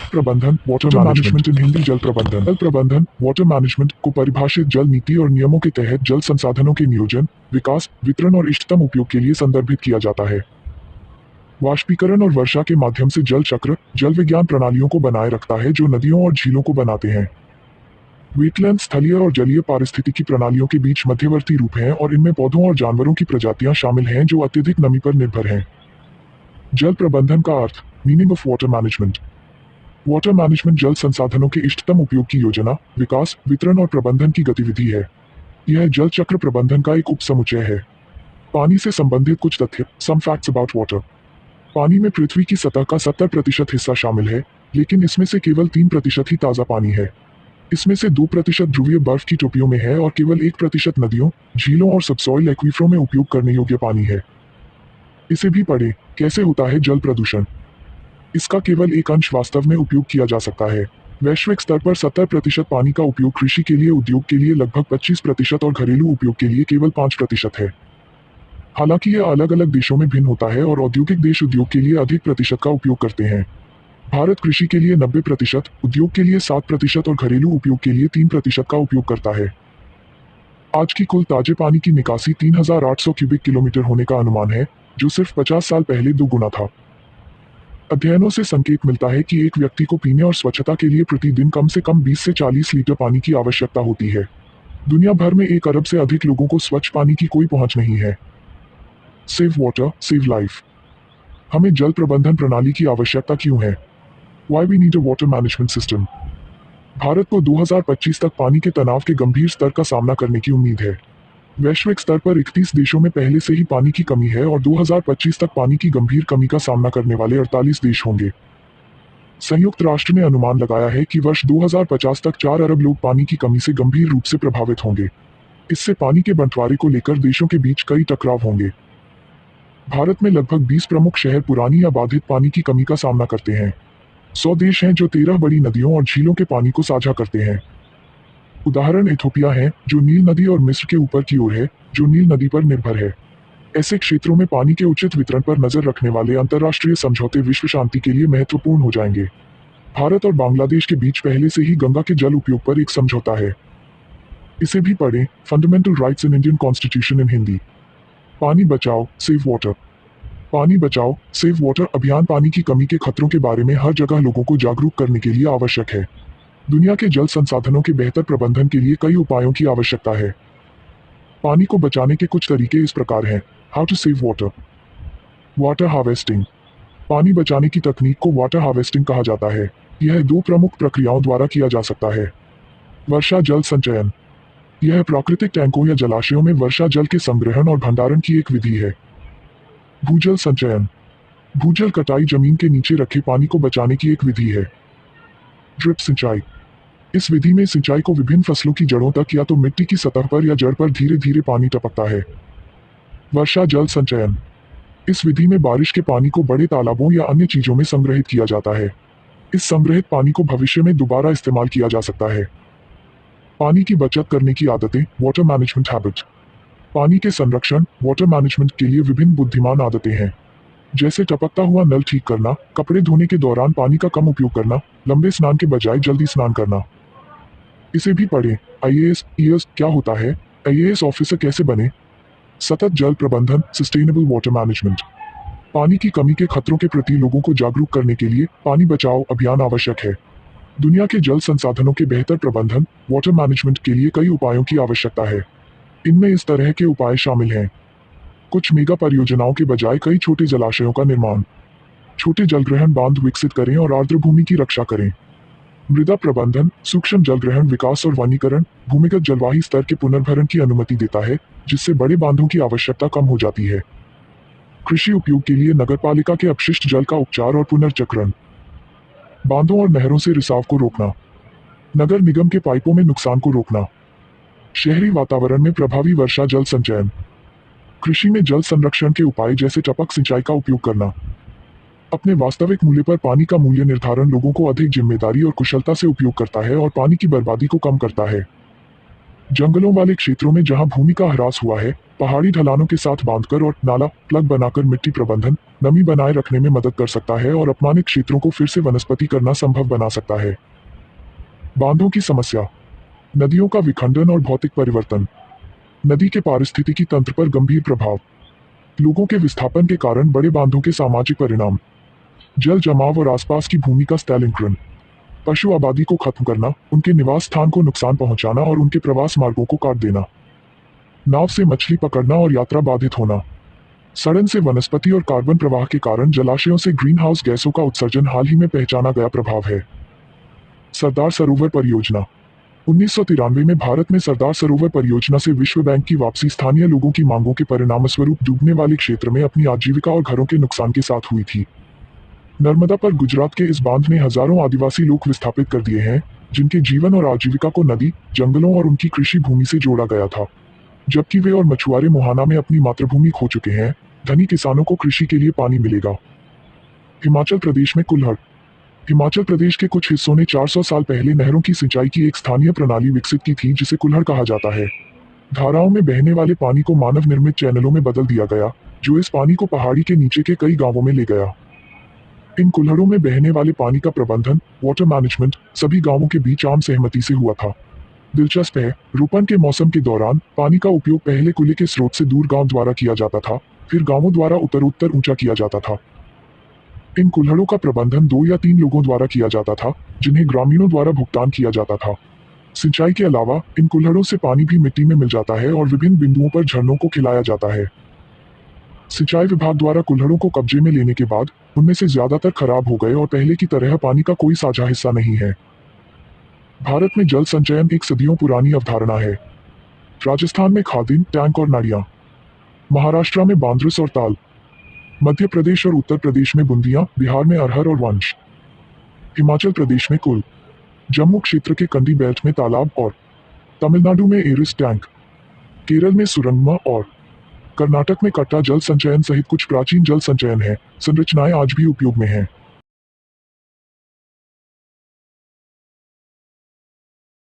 प्रबंधन water management इन हिंदी जल प्रबंधन। जल प्रबंधन वाटर मैनेजमेंट को परिभाषित जल नीति और नियमों के तहत जल संसाधनों के नियोजन, विकास, वितरण और इष्टतम उपयोग के लिए संदर्भित किया जाता है। वाष्पीकरण और वर्षा के माध्यम से जल चक्र जल विज्ञान प्रणालियों को बनाए रखता है जो नदियों और झीलों को बनाते हैं। वेटलैंड स्थलीय और जलीय पारिस्थितिकी प्रणालियों के बीच मध्यवर्ती रूप हैं और इनमें पौधों और जानवरों की प्रजातियां शामिल हैं जो अत्यधिक नमी पर निर्भर हैं। जल प्रबंधन का अर्थ meaning of water management. Water management जल संसाधनों के इष्टतम उपयोग की योजना, विकास, वितरण और प्रबंधन की गतिविधि है। यह जल चक्र प्रबंधन का एक उपसमुच्चय है। पानी से संबंधित कुछ तथ्य, सम फैक्ट्स अबाउट वाटर। पानी में पृथ्वी की सतह का 70% हिस्सा शामिल है, लेकिन इसमें से केवल 3% ही ताज़ा पानी है। इसमें से 2% ध्रुवीय बर्फ की टोपियों में है और केवल 1% नदियों, झीलों और सबसॉइल एक्वीफरों में उपयोग करने योग्य पानी है। इसे भी पढ़ें, कैसे होता है जल प्रदूषण। इसका केवल एक अंश वास्तव में उपयोग किया जा सकता है। वैश्विक स्तर पर 70% पानी का उपयोग कृषि के लिए, उद्योग के लिए लगभग 25% और घरेलू उपयोग के लिए केवल 5% है। हालांकि यह अलग अलग देशों में भिन्न होता है और औद्योगिक देश उद्योग के लिए अधिक प्रतिशत का उपयोग करते हैं। भारत कृषि के लिए 90%, उद्योग के लिए 7% और घरेलू उपयोग के लिए 3% का उपयोग करता है। आज की कुल ताजे पानी की निकासी 3800 क्यूबिक किलोमीटर होने का अनुमान है, जो सिर्फ 50 साल पहले 2 गुना था। अध्ययनों से संकेत मिलता है कि एक व्यक्ति को पीने और स्वच्छता के लिए प्रतिदिन कम से कम 20 से 40 लीटर पानी की आवश्यकता होती है। दुनिया भर में 1 अरब से अधिक लोगों को स्वच्छ पानी की कोई पहुंच नहीं है। Save water, save life. हमें जल प्रबंधन प्रणाली की आवश्यकता क्यों है? Why we need a water management system? Bharat को 2025 तक पानी के तनाव के गंभीर स्तर का सामना करने की उम्मीद है। वैश्विक स्तर पर 31 देशों में पहले से ही पानी की कमी है और 2025 तक पानी की गंभीर कमी का सामना करने वाले 48 देश होंगे। संयुक्त राष्ट्र ने अनुमान लगाया है कि वर्ष 2050 तक 4 अरब लोग पानी की कमी से गंभीर रूप से प्रभावित होंगे। इससे पानी के बंटवारे को लेकर देशों के बीच कई टकराव होंगे। भारत में लगभग 20 प्रमुख शहर पुरानी या बाधित पानी की कमी का सामना करते हैं। 100 देश हैं जो 13 बड़ी नदियों और झीलों के पानी को साझा करते हैं। उदाहरण इथोपिया है, जो नील नदी और मिस्र के ऊपर की ओर है, जो नील नदी पर निर्भर है। ऐसे क्षेत्रों में पानी के उचित वितरण पर नजर रखने वाले अंतर्राष्ट्रीय समझौते विश्व शांति के लिए महत्वपूर्ण हो जाएंगे। भारत और बांग्लादेश के बीच पहले से ही गंगा के जल उपयोग पर एक समझौता है। इसे भी पढ़ें, fundamental rights in Indian constitution in Hindi. पानी बचाओ, सेव वाटर। पानी बचाओ, सेव वाटर अभियान पानी की कमी के खतरों के बारे में हर जगह लोगों को जागरूक करने के लिए आवश्यक है। दुनिया के जल संसाधनों के बेहतर प्रबंधन के लिए कई उपायों की आवश्यकता है। पानी को बचाने के कुछ तरीके इस प्रकार हैं। How to save water. Water harvesting. पानी बचाने की तकनीक को वाटर हार्वेस्टिंग कहा जाता है। यह 2 प्रमुख प्रक्रियाओं द्वारा किया जा सकता है। वर्षा जल संचयन। यह प्राकृतिक टैंकों या जलाशयों में वर्षा जल के संग्रहण और भंडारण की एक विधि है। भूजल संचयन। भूजल कटाई जमीन के नीचे रखे पानी को बचाने की एक विधि है। ड्रिप सिंचाई। इस विधि में सिंचाई को विभिन्न फसलों की जड़ों तक या तो मिट्टी की सतह पर या जड़ पर धीरे धीरे पानी टपकता है। वर्षा जल संचयन। इस विधि में बारिश के पानी को बड़े तालाबों या अन्य चीजों में संग्रहित किया जाता है। इस संग्रहित पानी को भविष्य में दोबारा इस्तेमाल किया जा सकता है। पानी की बचत करने की आदतें, वाटर मैनेजमेंट हैबिट। पानी के संरक्षण, वाटर मैनेजमेंट के लिए विभिन्न बुद्धिमान आदतें हैं, जैसे टपकता हुआ नल ठीक करना, कपड़े धोने के दौरान पानी का कम उपयोग करना, लंबे स्नान के बजाय जल्दी स्नान करना। इसे भी पढ़ें, आईएएस क्या होता है, आईएएस ऑफिसर कैसे बने, सतत जल प्रबंधन, सस्टेनेबल वाटर मैनेजमेंट। पानी की कमी के खतरों के प्रति लोगों को जागरूक करने के लिए पानी बचाओ अभियान आवश्यक है। दुनिया के जल संसाधनों के बेहतर प्रबंधन, वाटर मैनेजमेंट के लिए कई उपायों की आवश्यकता है। इनमें इस तरह के उपाय शामिल हैं। कुछ मेगा परियोजनाओं के बजाय कई छोटे जलाशयों का निर्माण। छोटे जलग्रहण बांध विकसित करें और आर्द्र भूमि की रक्षा करें। मृदा प्रबंधन, सूक्ष्म जलग्रहण विकास और वनीकरण भूमिगत जलवाही स्तर के पुनर्भरण की अनुमति देता है, जिससे बड़े बांधों की आवश्यकता कम हो जाती है। कृषि उपयोग के लिए नगरपालिका के अपशिष्ट जल का उपचार और पुनर्चक्रण। बांधों और नहरों से रिसाव को रोकना। नगर निगम के पाइपों में नुकसान को रोकना। शहरी वातावरण में प्रभावी वर्षा जल संचयन। कृषि में जल संरक्षण के उपाय जैसे टपक सिंचाई का उपयोग करना। अपने वास्तविक मूल्य पर पानी का मूल्य निर्धारण लोगों को अधिक जिम्मेदारी और कुशलता से उपयोग करता है और पानी की बर्बादी को कम करता है। जंगलों वाले क्षेत्रों में जहां भूमि का ह्रास हुआ है, पहाड़ी ढलानों के साथ बांधकर और नाला प्लग बनाकर मिट्टी प्रबंधन नमी बनाए रखने में मदद कर सकता है और अपमानित क्षेत्रों को फिर से वनस्पति करना संभव बना सकता है। बांधों की समस्या, नदियों का विखंडन और भौतिक परिवर्तन, नदी के पारिस्थितिकी तंत्र पर गंभीर प्रभाव, लोगों के विस्थापन के कारण बड़े बांधों के सामाजिक परिणाम, जल जमाव और आसपास की भूमि का स्थैलीकरण, पशु आबादी को खत्म करना, उनके निवास स्थान को नुकसान पहुंचाना और उनके प्रवास मार्गों को काट देना, नाव से मछली पकड़ना और यात्रा बाधित होना, सड़न से वनस्पति और कार्बन प्रवाह के कारण जलाशयों से ग्रीन हाउस गैसों का उत्सर्जन हाल ही में पहचाना गया प्रभाव है। सरदार सरोवर परियोजना, 1993 में भारत में सरदार सरोवर परियोजना से विश्व बैंक की वापसी स्थानीय लोगों की मांगों के परिणामस्वरूप डूबने वाले क्षेत्र में अपनी आजीविका और घरों के नुकसान के साथ हुई थी। नर्मदा पर गुजरात के इस बांध ने हजारों आदिवासी लोग विस्थापित कर दिए हैं, जिनके जीवन और आजीविका को नदी, जंगलों और उनकी कृषि भूमि से जोड़ा गया था। जबकि वे और मछुआरे मोहाना में अपनी मातृभूमि खो चुके हैं, धनी किसानों को कृषि के लिए पानी मिलेगा। हिमाचल प्रदेश में कुल्हड़, हिमाचल प्रदेश के कुछ हिस्सों ने 400 साल पहले नहरों की सिंचाई की एक स्थानीय प्रणाली विकसित की थी जिसे कुल्हड़ कहा जाता है। धाराओं में बहने वाले पानी को मानव निर्मित चैनलों में बदल दिया गया, जो इस पानी को पहाड़ी के नीचे के कई गांवों में ले गया। इन कुल्हड़ों में बहने वाले पानी का प्रबंधन, वाटर मैनेजमेंट, सभी गांवों के बीच आम सहमति से हुआ था। दिलचस्प है, रोपण के मौसम के दौरान पानी का उपयोग पहले कुल्ले के स्रोत से दूर गांव द्वारा किया जाता था, फिर गांवों द्वारा उत्तरोत्तर ऊंचा किया जाता था। इन कुल्हड़ों का प्रबंधन 2 या 3 लोगों द्वारा किया जाता था, जिन्हें ग्रामीणों द्वारा भुगतान किया जाता था। सिंचाई के अलावा इन कुल्हड़ों से पानी भी मिट्टी में मिल जाता है और विभिन्न बिंदुओं पर झरनों को खिलाया जाता है। सिंचाई विभाग द्वारा कुल्हड़ों को कब्जे में लेने के बाद उनमें से ज्यादातर खराब हो गए और पहले की तरह पानी का कोई साझा हिस्सा नहीं है। भारत में जल संचयन एक सदियों पुरानी अवधारणा है। राजस्थान में खादिन, टैंक और नाड़ियां, महाराष्ट्र में बांद्रस और ताल, मध्य प्रदेश और उत्तर प्रदेश में बुंदियां, बिहार में अरहर और वंश, हिमाचल प्रदेश में कुल, जम्मू क्षेत्र के कंडी बेल्ट में तालाब और तमिलनाडु में एरिस टैंक, केरल में सुरंगमा और कर्नाटक में कट्टा जल संचयन सहित कुछ प्राचीन जल संचयन है संरचनाएं आज भी उपयोग में हैं।